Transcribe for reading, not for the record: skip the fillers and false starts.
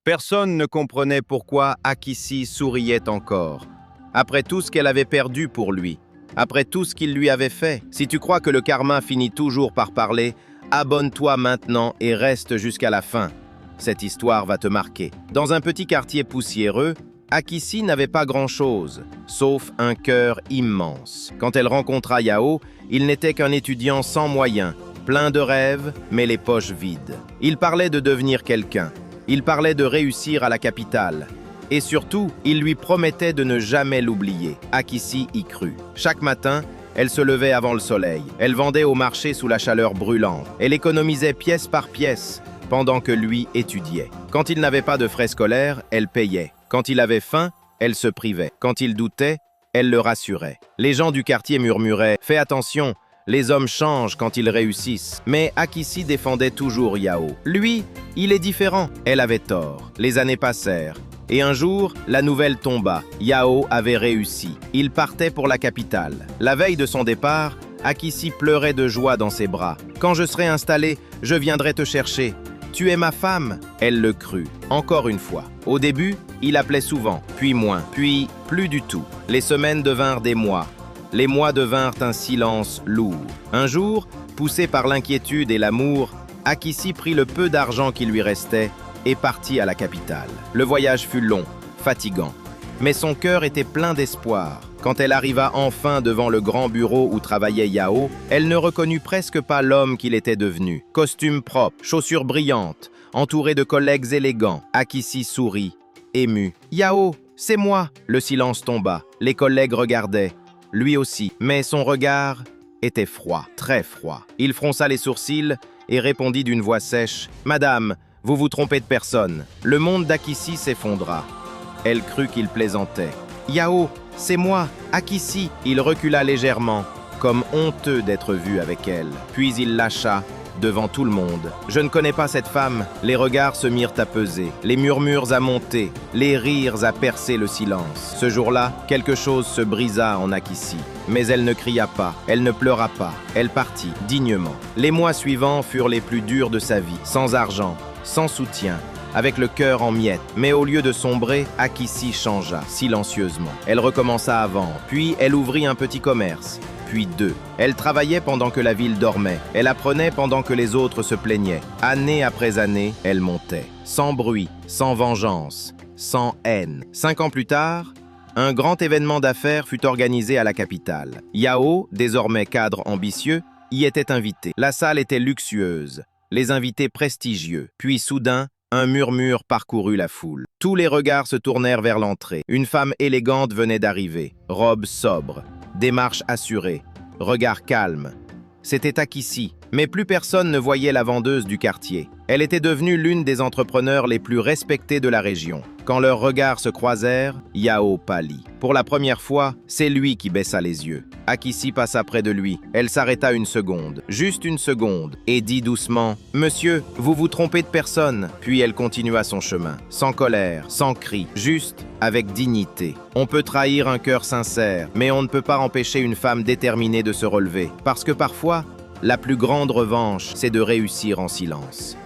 Personne ne comprenait pourquoi Akissi souriait encore. Après tout ce qu'elle avait perdu pour lui, après tout ce qu'il lui avait fait, si tu crois que le karma finit toujours par parler, abonne-toi maintenant et reste jusqu'à la fin. Cette histoire va te marquer. Dans un petit quartier poussiéreux, Akissi n'avait pas grand-chose, sauf un cœur immense. Quand elle rencontra Yao, il n'était qu'un étudiant sans moyens, plein de rêves, mais les poches vides. Il parlait de devenir quelqu'un. Il parlait de réussir à la capitale. Et surtout, il lui promettait de ne jamais l'oublier. Akissi y crut. Chaque matin, elle se levait avant le soleil. Elle vendait au marché sous la chaleur brûlante. Elle économisait pièce par pièce, pendant que lui étudiait. Quand il n'avait pas de frais scolaires, elle payait. Quand il avait faim, elle se privait. Quand il doutait, elle le rassurait. Les gens du quartier murmuraient « Fais attention, les hommes changent quand ils réussissent ». Mais Akissi défendait toujours Yao. Lui, il est différent. Elle avait tort. Les années passèrent. Et un jour, la nouvelle tomba. Yao avait réussi. Il partait pour la capitale. La veille de son départ, Akissi pleurait de joie dans ses bras. « Quand je serai installé, je viendrai te chercher. Tu es ma femme ?» Elle le crut. Encore une fois. Au début, il appelait souvent, puis moins, puis plus du tout. Les semaines devinrent des mois. Les mois devinrent un silence lourd. Un jour, poussé par l'inquiétude et l'amour, Akissi prit le peu d'argent qui lui restait et partit à la capitale. Le voyage fut long, fatigant, mais son cœur était plein d'espoir. Quand elle arriva enfin devant le grand bureau où travaillait Yao, elle ne reconnut presque pas l'homme qu'il était devenu. Costume propre, chaussures brillantes, entouré de collègues élégants, Akissi sourit, ému. « Yao, c'est moi !» Le silence tomba. Les collègues regardaient. Lui aussi, mais son regard était froid, très froid. Il fronça les sourcils et répondit d'une voix sèche « Madame, vous vous trompez de personne. » Le monde d'Akissi s'effondra. Elle crut qu'il plaisantait. « Yao, c'est moi, Akissi !» Il recula légèrement, comme honteux d'être vu avec elle. Puis il lâcha, devant tout le monde. « Je ne connais pas cette femme. » Les regards se mirent à peser, les murmures à monter, les rires à percer le silence. Ce jour-là, quelque chose se brisa en Akissi. Mais elle ne cria pas, elle ne pleura pas. Elle partit, dignement. Les mois suivants furent les plus durs de sa vie, sans argent, sans soutien, avec le cœur en miettes. Mais au lieu de sombrer, Akissi changea, silencieusement. Elle recommença à vendre, puis elle ouvrit un petit commerce, puis deux. Elle travaillait pendant que la ville dormait. Elle apprenait pendant que les autres se plaignaient. Année après année, elle montait. Sans bruit, sans vengeance, sans haine. 5 ans plus tard, un grand événement d'affaires fut organisé à la capitale. Yao, désormais cadre ambitieux, y était invité. La salle était luxueuse, les invités prestigieux. Puis soudain, un murmure parcourut la foule. Tous les regards se tournèrent vers l'entrée. Une femme élégante venait d'arriver, robe sobre, démarche assurée, regard calme. C'était Akissi, mais plus personne ne voyait la vendeuse du quartier. Elle était devenue l'une des entrepreneurs les plus respectées de la région. Quand leurs regards se croisèrent, Yao pâlit. Pour la première fois, c'est lui qui baissa les yeux. Akissi passa près de lui. Elle s'arrêta une seconde, juste une seconde, et dit doucement « Monsieur, vous vous trompez de personne ». Puis elle continua son chemin, sans colère, sans cri, juste avec dignité. On peut trahir un cœur sincère, mais on ne peut pas empêcher une femme déterminée de se relever. Parce que parfois, la plus grande revanche, c'est de réussir en silence.